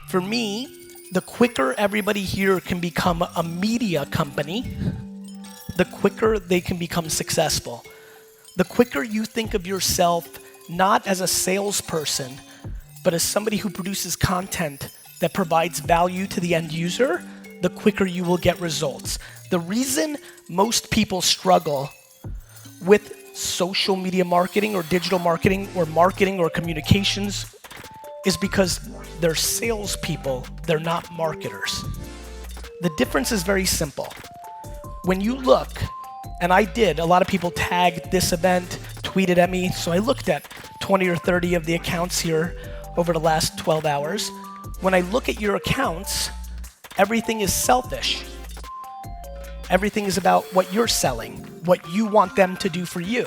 For me, the quicker everybody here can become a media company, the quicker they can become successful. The quicker you think of yourself not as a salesperson, but as somebody who produces content that provides value to the end user, the quicker you will get results. The reason most people struggle with social media marketing or digital marketing or communications is because they're salespeople, they're not marketers. The difference is very simple. When you look, and I did, a lot of people tagged this event, tweeted at me, so I looked at 20 or 30 of the accounts here over the last 12 hours. When I look at your accounts, everything is selfish. Everything is about what you're selling, what you want them to do for you.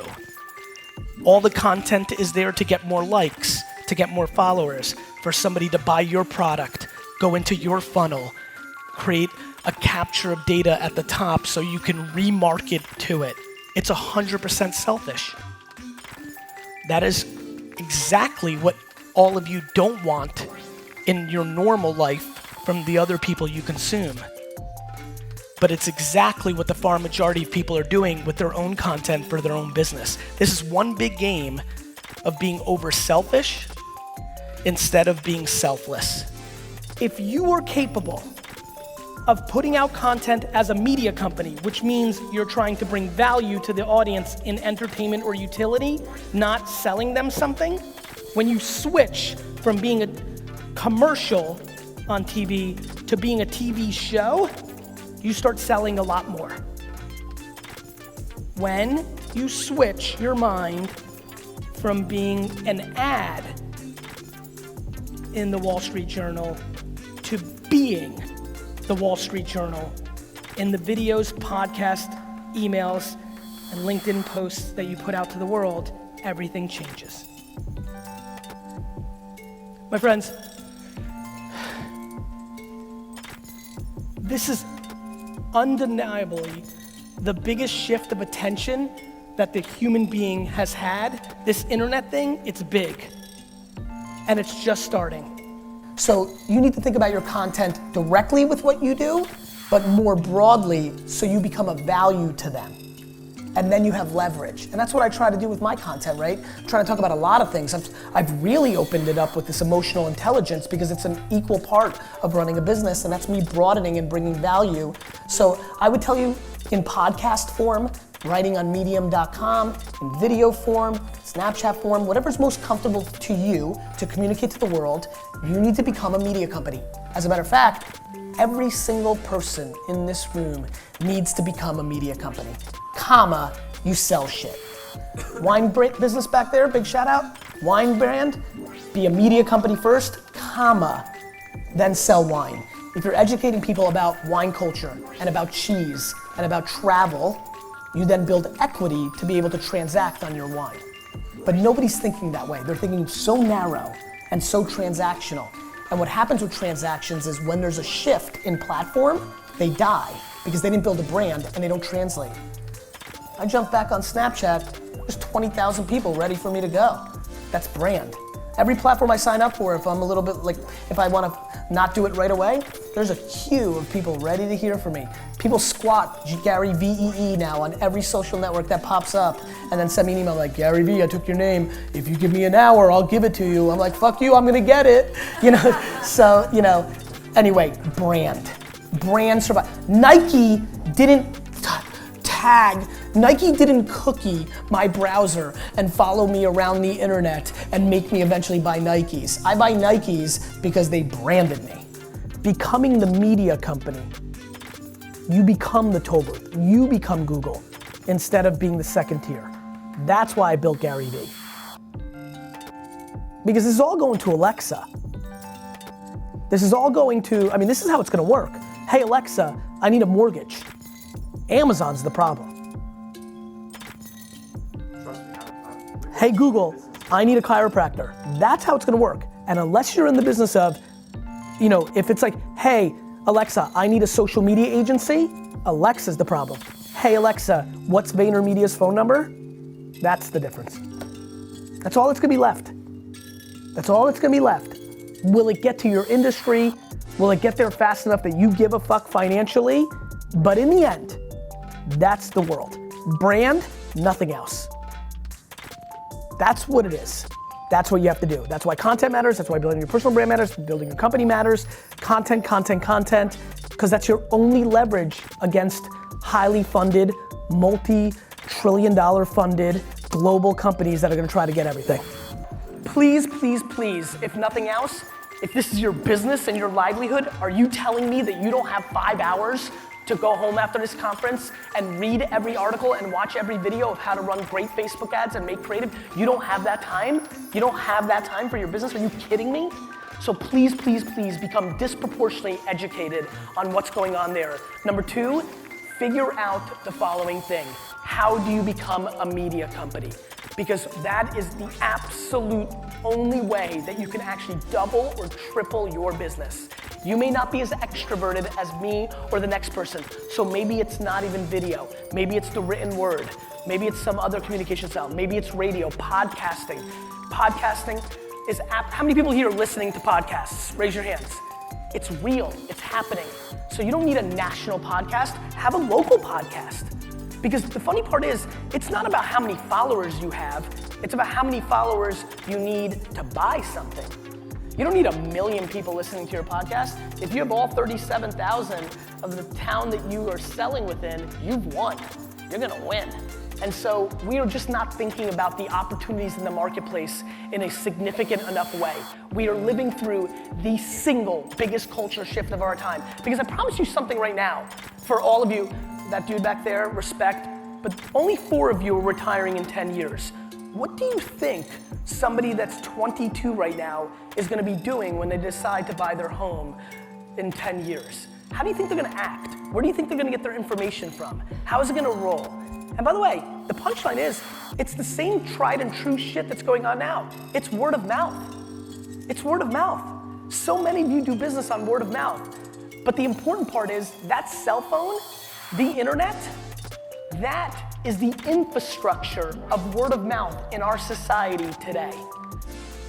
All the content is there to get more likes, to get more followers, for somebody to buy your product, go into your funnel, create a capture of data at the top so you can remarket to it. It's 100% selfish. That is exactly what all of you don't want in your normal life from the other people you consume. But it's exactly what the far majority of people are doing with their own content for their own business. This is one big game of being over selfish instead of being selfless. If you are capable of putting out content as a media company, which means you're trying to bring value to the audience in entertainment or utility, not selling them something, when you switch from being a commercial on TV to being a TV show, you start selling a lot more. When you switch your mind from being an ad in the Wall Street Journal to being the Wall Street Journal in the videos, podcasts, emails, and LinkedIn posts that you put out to the world, everything changes. My friends, this is undeniably the biggest shift of attention that the human being has had. This internet thing, it's big, and it's just starting. So you need to think about your content directly with what you do, but more broadly so you become a value to them. And then you have leverage. And that's what I try to do with my content, right? I'm trying to talk about a lot of things. I've really opened it up with this emotional intelligence because it's an equal part of running a business, and that's me broadening and bringing value. So I would tell you in podcast form, writing on medium.com, in video form, Snapchat form, whatever's most comfortable to you to communicate to the world, you need to become a media company. As a matter of fact, every single person in this room needs to become a media company, comma, you sell shit. Wine business back there, big shout out. Wine brand, be a media company first, comma, then sell wine. If you're educating people about wine culture and about cheese and about travel, you then build equity to be able to transact on your wine. But nobody's thinking that way. They're thinking so narrow and so transactional. And what happens with transactions is when there's a shift in platform, they die because they didn't build a brand and they don't translate. I jumped back on Snapchat, there's 20,000 people ready for me to go. That's brand. Every platform I sign up for, if I'm a little bit like, if I want to not do it right away, there's a queue of people ready to hear from me. People squat Gary VEE now on every social network that pops up and then send me an email like, Gary V, I took your name. If you give me an hour, I'll give it to you. I'm like, fuck you, I'm gonna get it. You know, so, you know, anyway, brand. Brand survive. Nike didn't Nike didn't cookie my browser and follow me around the internet and make me eventually buy Nikes. I buy Nikes because they branded me. Becoming the media company, you become the Tolbert, you become Google instead of being the second tier. That's why I built Gary V. Because this is all going to Alexa. This is all going to, I mean, this is how it's gonna work. Hey Alexa, I need a mortgage. Amazon's the problem. Hey Google, I need a chiropractor. That's how it's gonna work. And unless you're in the business of, you know, if it's like, hey Alexa, I need a social media agency, Alexa's the problem. Hey Alexa, what's VaynerMedia's phone number? That's the difference. That's all that's gonna be left. That's all that's gonna be left. Will it get to your industry? Will it get there fast enough that you give a fuck financially? But in the end, that's the world. Brand, nothing else. That's what it is. That's what you have to do. That's why content matters. That's why building your personal brand matters. Building your company matters. Content, content, content. Because that's your only leverage against highly funded, multi-trillion-dollar funded global companies that are gonna try to get everything. Please, please, please, if nothing else, if this is your business and your livelihood, are you telling me that you don't have 5 hours to go home after this conference and read every article and watch every video of how to run great Facebook ads and make creative? You don't have that time? You don't have that time for your business? Are you kidding me? So please, please, please become disproportionately educated on what's going on there. Number 2, figure out the following thing. How do you become a media company? Because that is the absolute only way that you can actually double or triple your business. You may not be as extroverted as me or the next person, so maybe it's not even video. Maybe it's the written word. Maybe it's some other communication style. Maybe it's radio, podcasting. Podcasting is, how many people here are listening to podcasts? Raise your hands. It's real, it's happening. So you don't need a national podcast, have a local podcast. Because the funny part is, it's not about how many followers you have, it's about how many followers you need to buy something. You don't need 1 million people listening to your podcast. If you have all 37,000 of the town that you are selling within, you've won. You're gonna win. And so we are just not thinking about the opportunities in the marketplace in a significant enough way. We are living through the single biggest culture shift of our time. Because I promise you something right now, for all of you, that dude back there, respect, but only 4 of you are retiring in 10 years. What do you think somebody that's 22 right now is gonna be doing when they decide to buy their home in 10 years? How do you think they're gonna act? Where do you think they're gonna get their information from? How is it gonna roll? And by the way, the punchline is, it's the same tried and true shit that's going on now. It's word of mouth. It's word of mouth. So many of you do business on word of mouth. But the important part is, that cell phone, the internet, that is the infrastructure of word of mouth in our society today.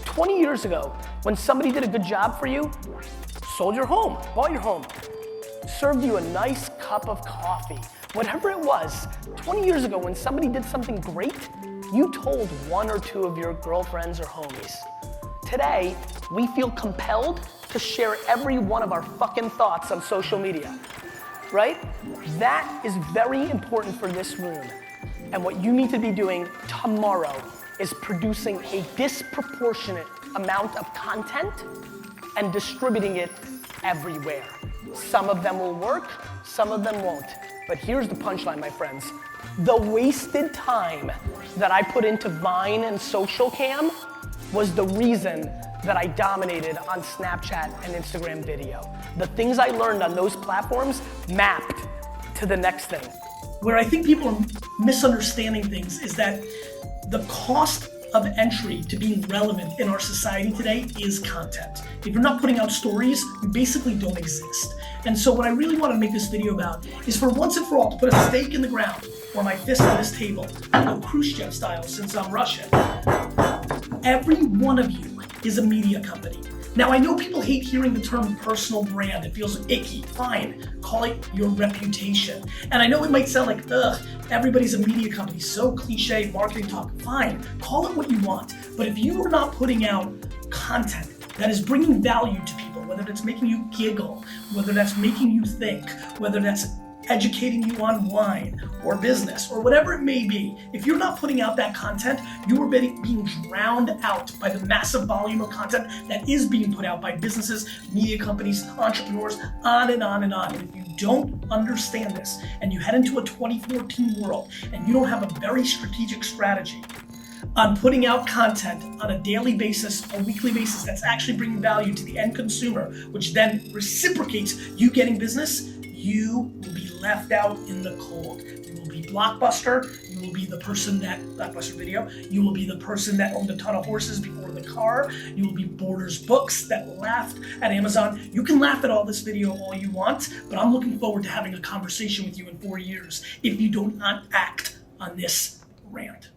20 years ago, when somebody did a good job for you, sold your home, bought your home, served you a nice cup of coffee, whatever it was, 20 years ago when somebody did something great, you told 1 or 2 of your girlfriends or homies. Today, we feel compelled to share every one of our fucking thoughts on social media. Right? That is very important for this room. And what you need to be doing tomorrow is producing a disproportionate amount of content and distributing it everywhere. Some of them will work, some of them won't. But here's the punchline, my friends. The wasted time that I put into Vine and Social Cam was the reason that I dominated on Snapchat and Instagram video. The things I learned on those platforms mapped to the next thing. Where I think people are misunderstanding things is that the cost of entry to being relevant in our society today is content. If you're not putting out stories, you basically don't exist. And so what I really want to make this video about is for once and for all to put a stake in the ground or my fist on this table, go Khrushchev style since I'm Russian. Every one of you is a media company. Now I know people hate hearing the term personal brand. It feels icky. Fine, call it your reputation. And I know it might sound like, ugh, everybody's a media company, so cliche, marketing talk. Fine, call it what you want. But if you are not putting out content that is bringing value to people, whether that's making you giggle, whether that's making you think, whether that's educating you on wine or business or whatever it may be, if you're not putting out that content, you are being drowned out by the massive volume of content that is being put out by businesses, media companies, entrepreneurs, on and on and on. And if you don't understand this and you head into a 2014 world and you don't have a very strategic strategy on putting out content on a daily basis, a weekly basis that's actually bringing value to the end consumer, which then reciprocates you getting business, you will be left out in the cold. You will be Blockbuster, you will be the person that, Blockbuster Video, you will be the person that owned a ton of horses before the car, you will be Borders Books that laughed at Amazon. You can laugh at all this video all you want, but I'm looking forward to having a conversation with you in 4 years if you do not act on this rant.